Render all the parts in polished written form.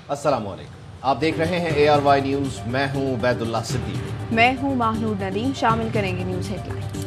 अस्सलामुअलैकुम, आप देख रहे हैं ARY न्यूज़। मैं हूं उबैदुल्लाह सिद्दीकी। मैं हूं महनूर नदीम। शामिल करेंगे न्यूज़ हेडलाइंस।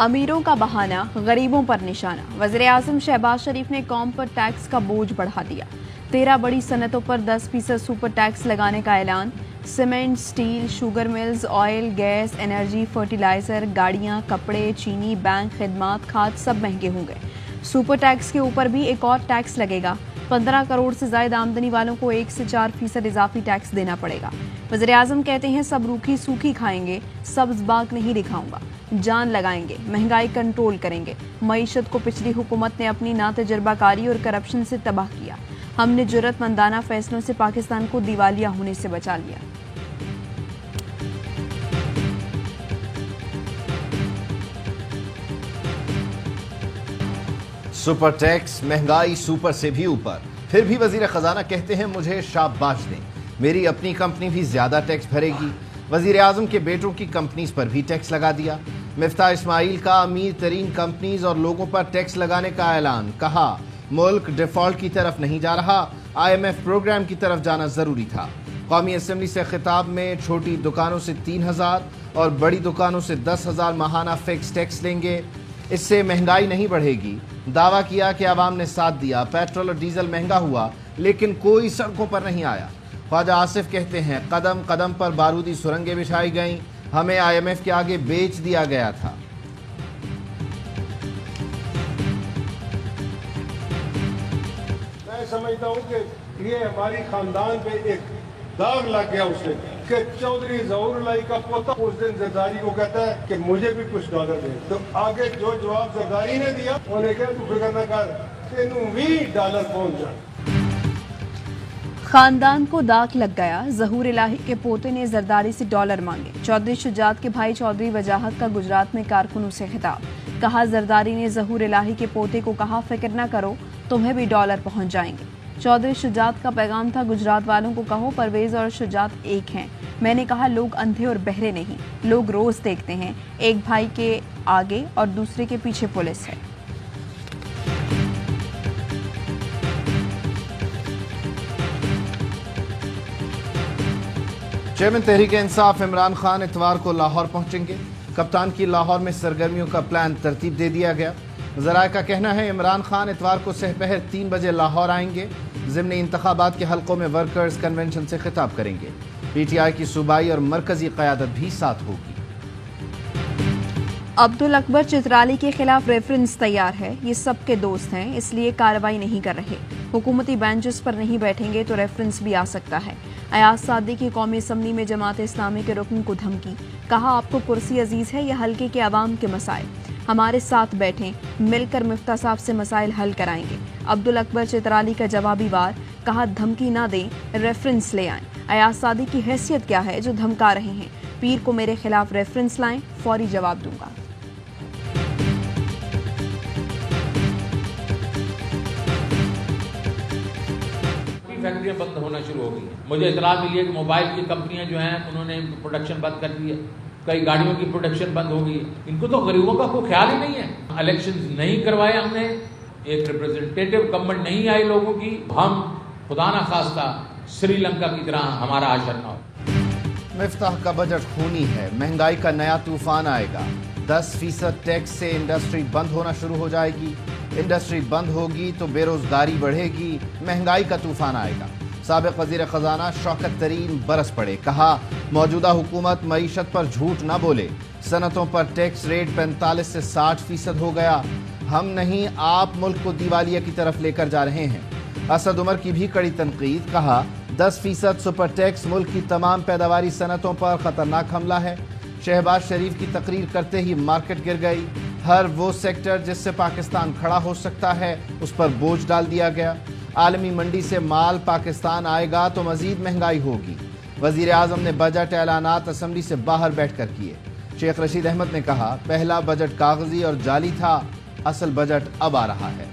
अमीरों का बहाना, गरीबों पर निशाना। वज़ीर-ए-आज़म शहबाज शरीफ ने कौम पर टैक्स का बोझ बढ़ा दिया। 13 बड़ी सनतों पर 10% सुपर टैक्स लगाने का ऐलान। Cement, steel, sugar mills, oil, gas, energy, fertiliser, गाड़ियां, कपड़े, चीनी, बैंक खिदमात, खाद सब महंगे होंगे। सुपर टैक्स के ऊपर भी एक और टैक्स लगेगा। 15 करोड़ से ज्यादा आमदनी वालों को 1 से 4% इजाफी टैक्स देना पड़ेगा। वज़ीर-ए-आज़म कहते हैं सब रूखी सूखी खाएंगे, सब्ज बाग नहीं दिखाऊंगा, जान लगाएंगे, महंगाई कंट्रोल करेंगे। मईशत को पिछली हुकूमत ने अपनी नातजुर्बाकारी और करप्शन से तबाह किया। हमने जुर्रतमंदाना फैसलों से पाकिस्तान को दिवालिया होने से बचा लिया। सुपर टैक्स, महंगाई सुपर से भी ऊपर। फिर भी वजीर खजाना कहते हैं मुझे शाबाश दें, मेरी अपनी कंपनी भी ज्यादा टैक्स भरेगी। वजीर आजम के बेटों की कंपनीज पर भी टैक्स लगा दिया। मिफ्ताह इस्माइल का अमीर तरीन कंपनीज और लोगों पर टैक्स लगाने का ऐलान। कहा मुल्क डिफॉल्ट की तरफ नहीं जा रहा, IMF प्रोग्राम की तरफ जाना जरूरी था। कौमी असम्बली से खिताब में छोटी दुकानों से 3000 और बड़ी दुकानों से 10,000 माहाना फिक्स टैक्स लेंगे, इससे महंगाई नहीं बढ़ेगी। दावा किया कि आवाम ने साथ दिया, पेट्रोल और डीजल महंगा हुआ लेकिन कोई सड़कों पर नहीं आया। ख्वाजा आसिफ कहते हैं कदम कदम पर बारूदी सुरंगें बिछाई गईं, हमें IMF के आगे बेच दिया गया था। मैं समझता हूँ कि ये हमारी खानदान पे एक दाग लग गया उससे कि चौधरी ज़हूरुल्लाह का पोता उस दिन जरदारी को कहता है कि मुझे भी कुछ डॉलर दे। तो आगे जो जवाब जरदारी ने दिया उन्हें कहा तू फिक्र न कर, तेनू भी डॉलर पहुंच जाए। खानदान को दाग लग गया, ज़हूर इलाही के पोते ने जरदारी से डॉलर मांगे। चौधरी शुजात के भाई चौधरी वजाहत का गुजरात में कारकुनों से खिताब। कहा जरदारी ने ज़हूर इलाही के पोते को कहा फिक्र न करो, तुम्हें भी डॉलर पहुंच जाएंगे। चौधरी शुजात का पैगाम था गुजरात वालों को कहो परवेज और शुजात एक हैं। मैंने कहा लोग अंधे और बहरे नहीं, लोग रोज देखते हैं, एक भाई के आगे और दूसरे के पीछे पुलिस है। चेयरमैन तहरीक इंसाफ इमरान खान इतवार को लाहौर पहुंचेंगे। कप्तान की लाहौर में सरगर्मियों का प्लान तरतीब दे दिया गया। ज़राए का कहना है इमरान खान इतवार को सहपहर 3 बजे लाहौर आएंगे। ज़िमनी इंतखाबात के हलकों में वर्कर्स कन्वेंशन से खिताब करेंगे। PTI की सूबाई और मरकजी क़यादत भी साथ होगी। अब्दुल अकबर चित्राली के खिलाफ रेफरेंस तैयार है। ये सबके दोस्त हैं, इसलिए कार्रवाई नहीं कर रहे। हुकूमती बेंचेस पर नहीं बैठेंगे तो रेफरेंस भी आ सकता है। अयाज सादी की कौमी असम्बली में जमात इस्लामी के रुकन को धमकी। कहा आपको कुर्सी अजीज है या हल्के के अवाम के मसाइल, हमारे साथ बैठें, मिलकर मिफ्ता साहब से मसाइल हल कराएंगे। अब्दुल अकबर चित्राली का जवाबी वार। कहा धमकी ना दें, रेफरेंस ले आएं। अयाज सादी की हैसियत क्या है जो धमका रहे हैं? पीर को मेरे खिलाफ रेफरेंस लाएं, फौरी जवाब दूंगा। फैक्ट्रियां बंद होना शुरू हो गई। मुझे इतला मिली है कि मोबाइल की कंपनियां जो हैं उन्होंने प्रोडक्शन बंद कर दी है, कई गाड़ियों की प्रोडक्शन बंद हो गई है। इनको तो गरीबों का कोई ख्याल ही नहीं है। इलेक्शंस नहीं करवाए हमने, एक रिप्रेजेंटेटिव गवर्नमेंट नहीं आई लोगों की। हम खुदा ना खास्ता श्रीलंका की तरह हमारा आशर ना हो। मिफ्ताह का बजट खूनी है, महंगाई का नया तूफान आएगा। 10% टैक्स से इंडस्ट्री बंद होना शुरू हो जाएगी। इंडस्ट्री बंद होगी तो बेरोजगारी बढ़ेगी, महंगाई का तूफान आएगा। साबिक वजीर खजाना शौकत तरीन बरस पड़े। कहा मौजूदा हुकूमत मईशत पर झूठ न बोले। सनतों पर टैक्स रेट 45 से 60% हो गया। हम नहीं, आप मुल्क को दिवालिया की तरफ लेकर जा रहे हैं। असद उमर की भी कड़ी तनकीद। कहा 10% सुपर टैक्स मुल्क की तमाम पैदावारी सनतों पर खतरनाक हमला है। शहबाज शरीफ की तकरीर करते ही मार्केट गिर गई। हर वो सेक्टर जिससे पाकिस्तान खड़ा हो सकता है उस पर बोझ डाल दिया गया। आलमी मंडी से माल पाकिस्तान आएगा तो मजीद महंगाई होगी। वजीर आजम ने बजट ऐलानात असम्बली से बाहर बैठकर किए। शेख रशीद अहमद ने कहा पहला बजट कागजी और जाली था, असल बजट अब आ रहा है।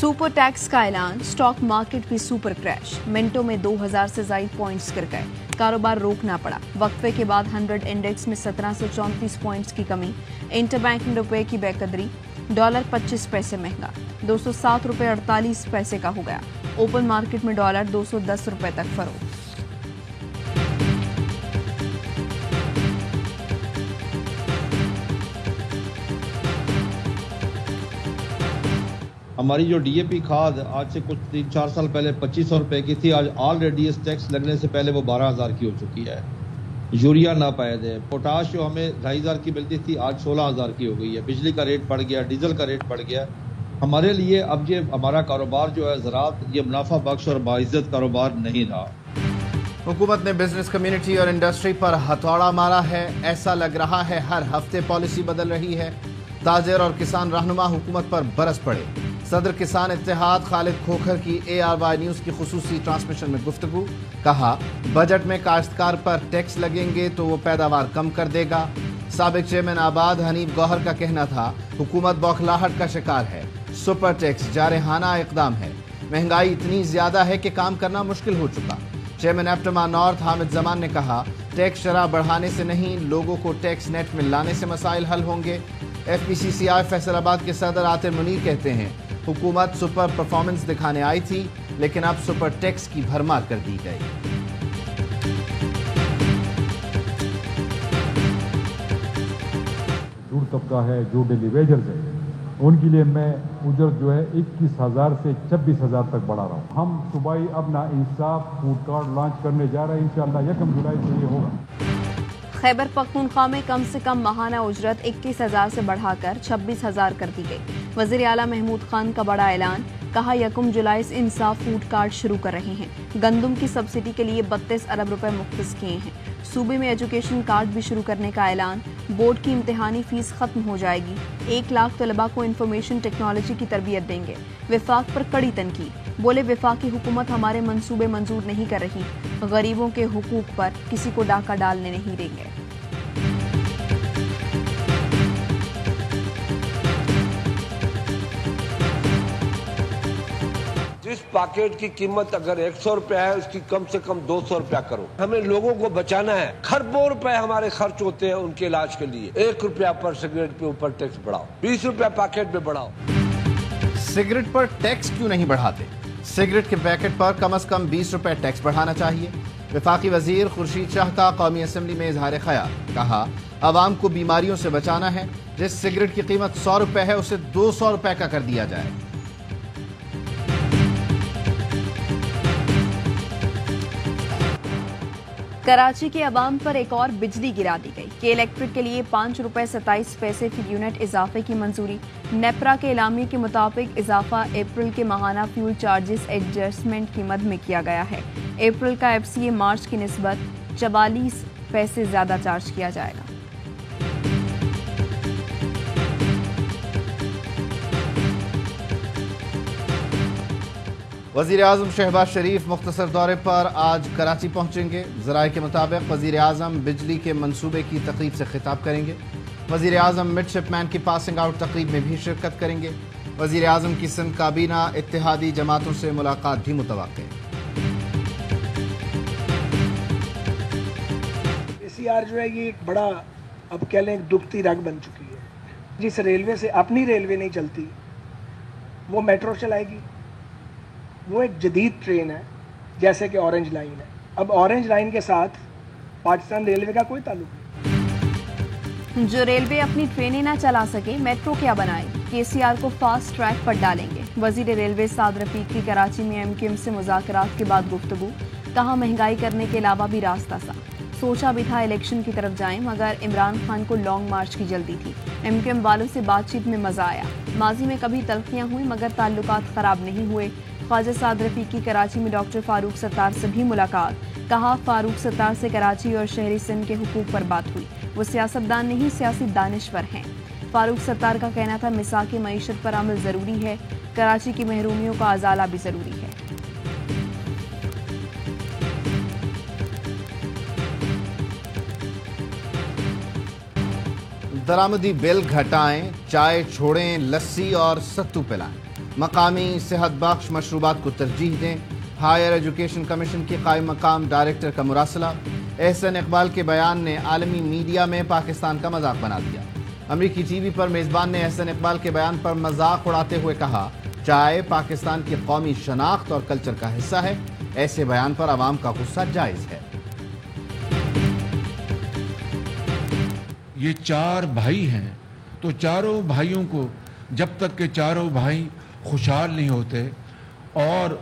सुपर टैक्स का ऐलान, स्टॉक मार्केट भी सुपर क्रैश, मिनटों में 2000 से ज्यादा पॉइंट्स गिर गए, कारोबार रोकना पड़ा। वक्फे के बाद 100 इंडेक्स में 1734 पॉइंट्स की कमी, इंटरबैंक रुपए की बेकदरी, डॉलर 25 पैसे महंगा, 207 रुपए 48 पैसे का हो गया। ओपन मार्केट में डॉलर 210 रुपए तक फरोख्त। हमारी जो डीएपी खाद आज से कुछ 3-4 साल पहले 2500 रुपए की थी, आज ऑलरेडी इस टैक्स लगने से पहले वो 12,000 की हो चुकी है। यूरिया नापायद है। पोटाश जो हमें 2,500 की मिलती थी आज 16,000 की हो गई है। बिजली का रेट बढ़ गया, डीजल का रेट बढ़ गया। हमारे लिए अब ये हमारा कारोबार जो है ज़राअत, ये मुनाफा बख्श और बाइज्जत कारोबार नहीं रहा। हुकूमत ने बिजनेस कम्युनिटी और इंडस्ट्री पर हथौड़ा मारा है। ऐसा लग रहा है हर हफ्ते पॉलिसी बदल रही है। ताजिर और किसान रहनुमा हुकूमत पर बरस पड़े। सदर किसान इत्तेहाद खालिद खोखर की ARY न्यूज़ की खुसूसी ट्रांसमिशन में गुफ्तगू। कहा, बजट में काश्तकार पर टैक्स लगेंगे तो वो पैदावार कम कर देगा। साबिक चेयरमैन आबाद हनीफ गौहर का कहना था, हुकूमत बौखलाहट का शिकार है। सुपर टैक्स जारहाना इकदाम है। महंगाई इतनी ज्यादा है कि काम करना मुश्किल हो चुका। चेयरमैन एप्टमा नॉर्थ हामिद जमान ने कहा, टैक्स शरह बढ़ाने से नहीं, लोगों को टैक्स नेट में लाने से मसाइल हल होंगे। FPCCI फैसलाबाद के सदर आतिर मुनीर कहते हैं, हुकूमत सुपर परफॉर्मेंस दिखाने आई थी, लेकिन अब सुपर टैक्स की भरमार कर दी गई। मजदूर तबका है, जो डेली वेजर्स है, उनके लिए मैं उजर जो है 21,000 से 26,000 तक बढ़ा रहा हूँ। हम सूबाई अब ना इंसाफ फूड कार्ड लॉन्च करने जा रहे हैं। इंशाअल्लाह 1 जुलाई से ये होगा। खैबर पख्तूनख्वा में कम से कम माहाना उजरत 21,000 से बढ़ाकर 26,000 कर दी गई। वज़ीर आला महमूद खान का बड़ा ऐलान, कहा 1 जुलाई से इंसाफ फूड कार्ड शुरू कर रहे हैं। गंदम की सब्सिडी के लिए 32 अरब रुपए मुख्तस किए हैं। सूबे में एजुकेशन कार्ड भी शुरू करने का ऐलान। बोर्ड की इम्तिहानी फीस खत्म हो जाएगी। 1 लाख तलबा को इंफॉर्मेशन टेक्नोलॉजी की तरबियत देंगे। विफाक पर कड़ी तनकीद, बोले विफाकी हुकूमत हमारे मंसूबे मंजूर नहीं कर रही। गरीबों के हुकूक पर किसी को डाका डालने नहीं देंगे। जिस पैकेट की कीमत अगर 100 रुपया है, उसकी कम से कम 200 रुपया करो। हमें लोगों को बचाना है। खरबों रुपए हमारे खर्च होते हैं उनके इलाज के लिए। 1 रुपया पर सिगरेट के ऊपर टैक्स बढ़ाओ, 20 रुपया पैकेट में बढ़ाओ। सिगरेट पर टैक्स क्यों नहीं बढ़ाते? सिगरेट के पैकेट पर कम से कम 20 रुपए टैक्स बढ़ाना चाहिए। वफाकी वजीर खुर्शीद शाह का कौमी असम्बली में इजहार ख्याल, कहा, आवाम को बीमारियों से बचाना है। जिस सिगरेट की कीमत 100 रुपए है, उसे 200 रुपए का कर दिया जाए। कराची के अवाम पर एक और बिजली गिरा दी गई। के इलेक्ट्रिक के लिए 5 रुपए 27 पैसे फी यूनिट इजाफे की मंजूरी। नेपरा के एलामी के मुताबिक इजाफा अप्रैल के माहाना फ्यूल चार्जेस एडजस्टमेंट की मद में किया गया है। अप्रैल का FCA मार्च की निस्बत 44 पैसे ज्यादा चार्ज किया जाएगा। वज़ीर आज़म शहबाज शरीफ मुख्तसर दौरे पर आज कराची पहुंचेंगे। ज़राए के मुताबिक वज़ीर आज़म बिजली के मंसूबे की तकरीब से खिताब करेंगे। वज़ीर आज़म मिडशिपमैन की पासिंग आउट तकरीब में भी शिरकत करेंगे। वज़ीर आज़म की सिंध काबीना इत्तेहादी जमातों से मुलाकात भी मुतवक्किल है। ACR जो है ये एक बड़ा, अब कह लें, दुखती रग बन चुकी है। जिस रेलवे से अपनी रेलवे नहीं चलती, वो मेट्रो चलाएगी। वो एक जदीद ट्रेन है, जैसे कि ऑरेंज लाइन है। अब ऑरेंज लाइन के साथ पाकिस्तान रेलवे का कोई ताल्लुक नहीं। जो रेलवे अपनी ट्रेनें ना चला सके, मेट्रो क्या बनाएगी? KCR को फास्ट ट्रैक पर डालेंगे। वजीर रेलवे साद रफीक की कराची में MQM से मुज़ाकरात के बाद गुफ्तगू, कहा महंगाई करने के अलावा भी रास्ता सा। सोचा भी था इलेक्शन की तरफ जाएं, मगर इमरान खान को लॉन्ग मार्च की जल्दी थी। MQM वालों से बातचीत में मजा आया। माजी में कभी तल्खियां हुई, मगर ताल्लुकात खराब नहीं हुए। ख्वाजा साद रफीक की कराची में डॉक्टर फारूक सत्तार से भी मुलाकात, कहा फारूक सत्तार से कराची और शहरी सिंध के हुकूक पर बात हुई। वो सियासतदान नहीं, सियासी दानिश्वर हैं। फारूक सत्तार का कहना था मिसाक मईशत पर अमल ज़रूरी है, कराची की महरूमियों का अजाला भी ज़रूरी है। दरामदी बिल घटाएं, चाय छोड़ें, लस्सी और सत्तू पिलाएं। مقامی صحت بخش مشروبات کو ترجیح دیں، ہائر ایجوکیشن کمیشن کے قائم مقام ڈائریکٹر کا مراسلہ۔ احسن اقبال کے بیان نے عالمی میڈیا میں پاکستان کا مذاق بنا دیا۔ امریکی ٹی وی پر میزبان نے احسن اقبال کے بیان پر مذاق اڑاتے ہوئے کہا، چائے پاکستان کی قومی شناخت اور کلچر کا حصہ ہے، ایسے بیان پر عوام کا غصہ جائز ہے۔ یہ 4 بھائی ہیں، تو چاروں بھائیوں کو جب تک کہ چاروں بھائی خوشحال نہیں ہوتے اور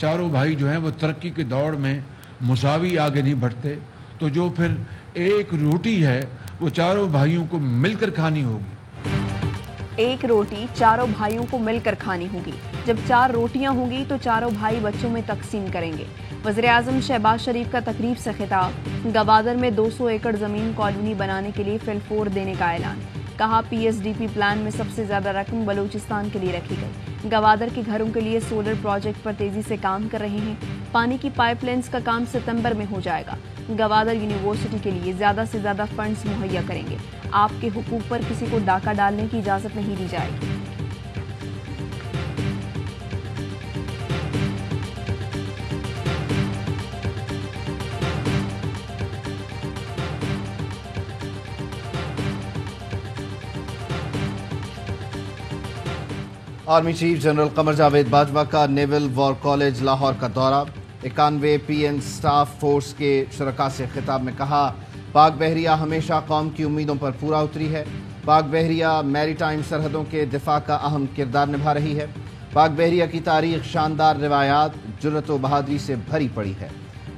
چاروں بھائی جو ہیں وہ ترقی کے دوڑ میں مساوی آگے نہیں بڑھتے، تو جو پھر ایک روٹی ہے وہ چاروں بھائیوں کو مل کر کھانی ہوگی۔ ایک روٹی چاروں بھائیوں کو مل کر کھانی ہوگی۔ جب 4 روٹیاں ہوں گی تو چاروں بھائی بچوں میں تقسیم کریں گے۔ وزیراعظم شہباز شریف کا تقریب سے خطاب، گوادر میں 200 ایکڑ زمین کالونی بنانے کے لیے فل 4 دینے کا اعلان۔ کہا P S D P plan میں سب سے زیادہ رقم بلوچستان کے لیے رکھی گئی۔ گوادر کے گھروں کے لیے سولر پروجیکٹ پر تیزی سے کام کر رہے ہیں۔ پانی کی پائپ لائنز کا کام ستمبر میں ہو جائے گا۔ گوادر یونیورسٹی کے لیے زیادہ سے زیادہ فنڈز مہیا کریں گے۔ آپ کے حقوق پر کسی کو ڈاکہ ڈالنے کی اجازت نہیں دی جائے گی۔ Army chief general Qamar Javed Bajwa کا نیول وار کالج لاہور کا دورہ۔ 91 پی این سٹاف فورس کے شرکاء سے خطاب میں کہا، پاک بحریہ ہمیشہ قوم کی امیدوں پر پورا اتری ہے۔ پاک بحریہ میری ٹائم سرحدوں کے دفاع کا اہم کردار نبھا رہی ہے۔ پاک بحریہ کی تاریخ شاندار روایات، جرأت و بہادری سے بھری پڑی ہے۔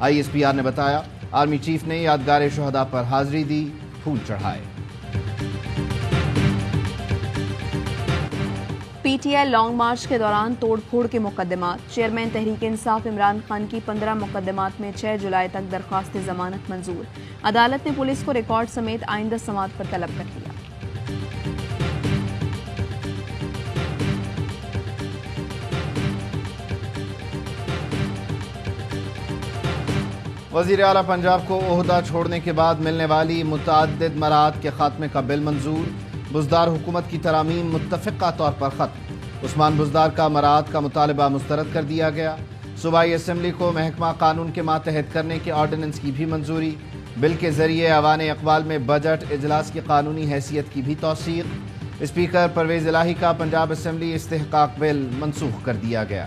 آئی ایس پی آر نے بتایا، آرمی چیف نے یادگار شہداء پر حاضری دی، پھول چڑھائے۔ P T I long march کے دوران توڑ پھوڑ کے مقدمات۔ چیئرمین تحریک انصاف عمران خان کی 15 مقدمات میں 6 جولائی تک درخواست ضمانت منظور۔ عدالت نے پولیس کو ریکارڈ سمیت آئندہ سماعت پر طلب کر لیا۔ وزیر اعلیٰ پنجاب کو عہدہ چھوڑنے کے بعد ملنے والی متعدد مراعات کے خاتمے کا بل منظور۔ بزدار حکومت کی ترامیم متفقہ طور پر ختم۔ عثمان بزدار کا مراعات کا مطالبہ مسترد کر دیا گیا۔ صوبائی اسمبلی کو محکمہ قانون کے ماتحت کرنے کے آرڈیننس کی بھی منظوری۔ بل کے ذریعے ایوان اقبال میں بجٹ اجلاس کی قانونی حیثیت کی بھی توثیق۔ اسپیکر پرویز الہی کا پنجاب اسمبلی استحقاق بل منسوخ کر دیا گیا۔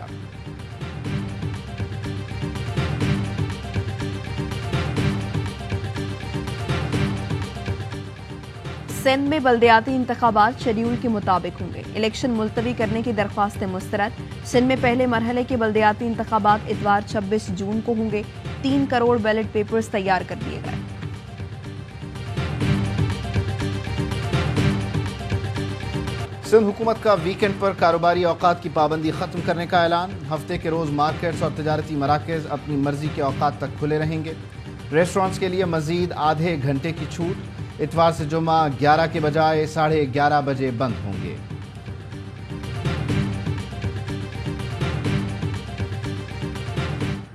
سندھ میں بلدیاتی انتخابات شیڈیول کے مطابق ہوں گے۔ الیکشن ملتوی کرنے کی درخواستیں مسترد۔ سندھ میں پہلے مرحلے کے بلدیاتی انتخابات اتوار 26 جون کو ہوں گے۔ 3 کروڑ بیلٹ پیپرز تیار کر دیے گئے۔ سندھ حکومت کا ویکینڈ پر کاروباری اوقات کی پابندی ختم کرنے کا اعلان۔ ہفتے کے روز مارکیٹس اور تجارتی مراکز اپنی مرضی کے اوقات تک کھلے رہیں گے۔ ریسٹورانٹس کے لیے مزید آدھے گھنٹے کی چھوٹ۔ اتوار سے جمعہ 11 کے بجائے 11:30 بجے بند ہوں گے۔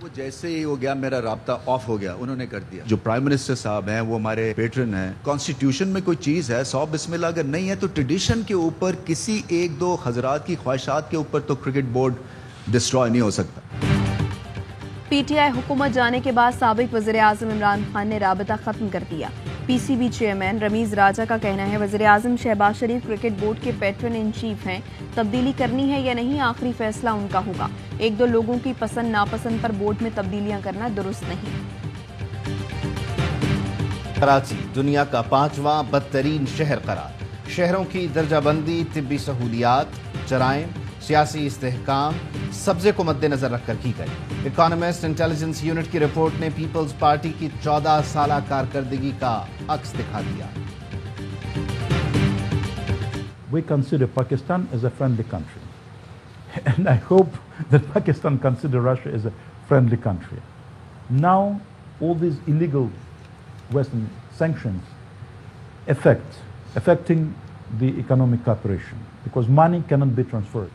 وہ جیسے ہی ہو گیا میرا رابطہ آف ہو گیا، انہوں نے کر دیا۔ جو پرائم منسٹر صاحب ہیں وہ ہمارے پیٹرن ہیں۔ کانسٹیٹیوشن میں کوئی چیز ہے 100 بسم اللہ اگر نہیں ہے تو ٹریڈیشن کے اوپر کسی 1-2 حضرات کی خواہشات کے اوپر تو کرکٹ بورڈ ڈسٹروائے نہیں ہو سکتا۔ پی ٹی آئی حکومت جانے کے بعد سابق وزیر اعظم عمران خان نے رابطہ ختم کر دیا۔ پی سی بی چیئرمین رمیز راجہ کا کہنا ہے، وزیر اعظم شہباز شریف کرکٹ بورڈ کے پیٹرن ان چیف ہیں، تبدیلی کرنی ہے یا نہیں آخری فیصلہ ان کا ہوگا۔ 1-2 لوگوں کی پسند ناپسند پر بورڈ میں تبدیلیاں کرنا درست نہیں۔ کراچی دنیا کا 5واں بدترین شہر قرار۔ شہروں کی درجہ بندی، طبی سہولیات، جرائم، سیاسی استحکام، سبزے کو مد نظر رکھ کر کی گئی۔ اکانومسٹ انٹیلیجنس یونٹ کی رپورٹ نے پیپلز پارٹی کی 14 سالہ کارکردگی کا عکس دکھا دیا۔ We consider Pakistan as a friendly country. And I hope that Pakistan consider Russia as a friendly country. Now, all these illegal Western sanctions affecting the economic cooperation because money cannot be transferred.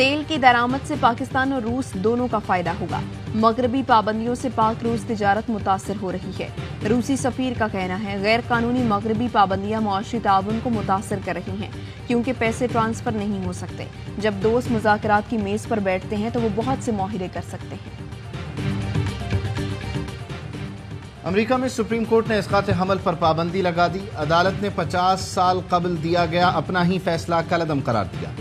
तेल की दरामद से पाकिस्तान और रूस दोनों का फायदा होगा। मगरबी पाबंदियों से पाक रूस तिजारत मुतासर हो रही है। रूसी सफीर का कहना है गैर कानूनी मगरबी पाबंदियां मुआशी ताउन को मुतासर कर रही हैं, क्योंकि पैसे ट्रांसफर नहीं हो सकते। जब दोस्त मुज़ाकरात की मेज पर बैठते हैं तो वो बहुत से मुआहिदे कर सकते हैं। अमेरिका में सुप्रीम कोर्ट ने इसकात हमल पर पाबंदी लगा दी। अदालत ने 50 साल कबल दिया गया अपना ही फैसला कलअदम करार दिया।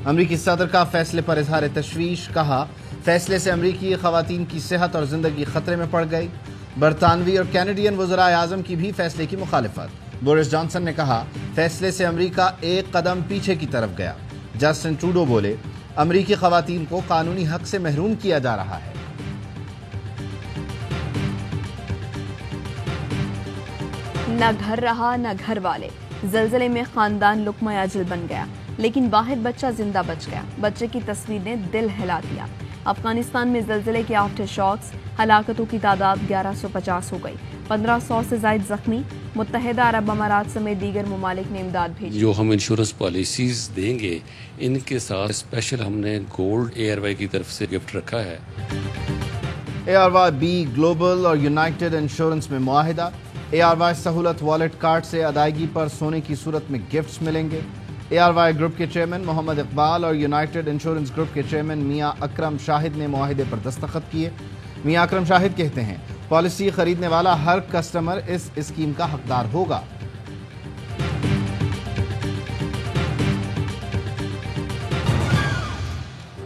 अमरीकी सदर का फैसले पर इजहार तशवीश, कहा फैसले से अमरीकी खवातीन की सेहत और जिंदगी खतरे में पड़ गई। बरतानवी और कैनेडियन वज़राए आज़म की भी फैसले की मुखालिफत। बोरिस जॉनसन ने कहा फैसले से अमरीका एक कदम पीछे की तरफ गया। जस्टिन ट्रूडो बोले अमरीकी खवातीन को कानूनी हक से महरूम किया जा रहा है। न घर रहा न घर वाले। जलजले में खानदान लुकमा अजल बन गया, लेकिन वाहिद बच्चा जिंदा बच गया। बच्चे की तस्वीर ने दिल हिला दिया। अफगानिस्तान में जलजले के आफ्टर शॉक्स, हलाकतों की तादाद 1150 हो गई, 1500 से ज्यादा जख्मी। मुत्तहिदा अरब अमारात समेत दीगर ममालिक ने इमदाद भेजी। जो हम इंश्योरेंस पॉलिसीज देंगे, इनके साथ स्पेशल हमने गोल्ड ARY की तरफ से गिफ्ट रखा है। ARY ग्लोबल और यूनाइटेड इंश्योरेंस में मुआहिदा। ARY सहूलत वॉलेट कार्ड से अदायगी पर सोने की सूरत में गिफ्ट्स मिलेंगे। ARY ग्रुप के चेयरमैन मोहम्मद इकबाल और यूनाइटेड इंश्योरेंस ग्रुप के चेयरमैन मियां अकरम शाहिद ने मुआहिदे पर दस्तखत किए। मियां अकरम शाहिद कहते हैं पॉलिसी खरीदने वाला हर कस्टमर इस स्कीम का हकदार होगा।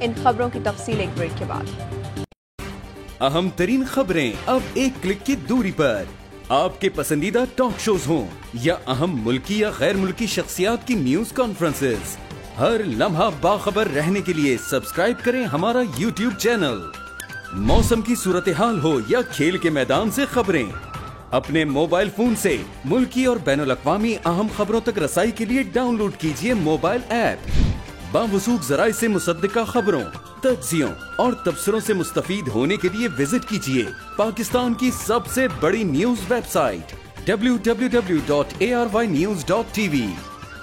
इन खबरों की तफसील एक ब्रेक के बाद। अहम तरीन खबरें अब एक क्लिक की दूरी पर। आपके पसंदीदा टॉक शोज हों या अहम मुल्की या गैर मुल्की शख्सियात की न्यूज कॉन्फ्रेंसेस, हर लम्हा बाखबर रहने के लिए सब्सक्राइब करें हमारा YouTube चैनल। मौसम की सूरत हाल हो या खेल के मैदान से खबरें, अपने मोबाइल फोन से मुल्की और बैनुल अक़वामी अहम खबरों तक रसाई के लिए डाउनलोड कीजिए मोबाइल ऐप। बावसूख ज़राए से मुसद्दिका खबरों, तज्ज़ियों और तबसरों से मुस्तफीद होने के लिए विजिट कीजिए पाकिस्तान की सबसे बड़ी न्यूज वेबसाइट www.arYnews.tv।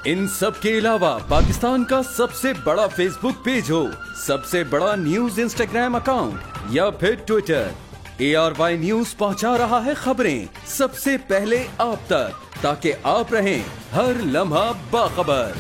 इन सब के अलावा पाकिस्तान का सबसे बड़ा फेसबुक पेज हो, सबसे बड़ा न्यूज इंस्टाग्राम अकाउंट या फिर ट्विटर, ARY न्यूज पहुंचा रहा है खबरें सबसे पहले आप तक, ताकि आप रहें हर लम्हा बाखबर।